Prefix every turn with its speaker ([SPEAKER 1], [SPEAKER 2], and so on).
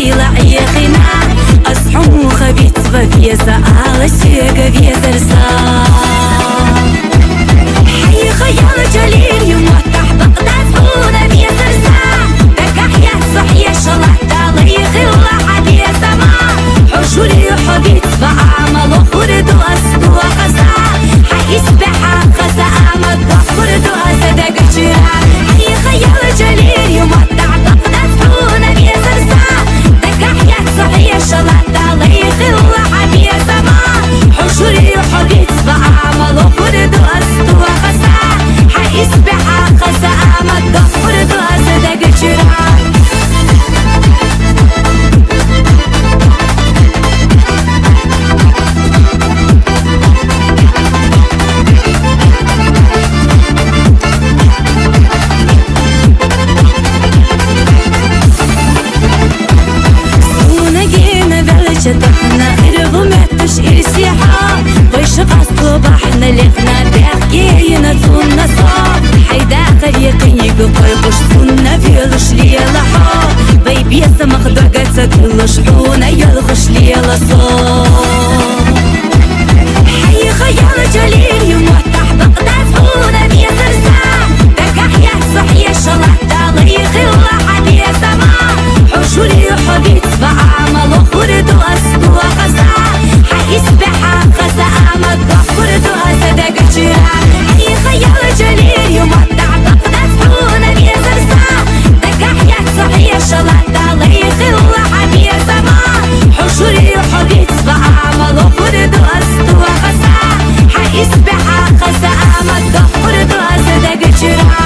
[SPEAKER 1] Шила ехина Асхому хавит вавеза Ала сега везерса Хай خيال جليل يمتح بقدس هونا بيزرسا تكحيا صحيا شلحتا ليخي الله حدي سما حشوري حبيت بعمل خرد واسدو خسا حي سبحا خسا امد خرد واسدق جرا حي خيال جليل يمتح بقدس هونا بيزرسا تكحيا صحيا شلحتا ليخي الله حدي سما حشوري حبيت بعمل خرد واسدو خسا اسبحا خسا امد فرد واسدق جرا ونجينا بلجتنا رغمتش ارسيحا ويشق الصباحنا لغنا بحكينا تسونا صار حيدا خريقين يقفرقش سنة فيلش ليلا حا بيبيسا مخدوقة تكلش حونا يلغش ليلا صار حي خيال جليل يمتح بقدس حونا بيزرسا تكحيا صحيا شلحتا ليخي الله حدي سما حشوري حبيت بعمل خرد واسدو خسا حي سبحا خسا امد فرد واسدق جرا حي خيال جليل يمتح بقدس حونا بيزرسا تكحيا صحيا شلحتا ليخي الله حدي سما حشوري حبيت بعمل خرد واسدو خسا حي سبحا خسا امد فرد واسدق جرا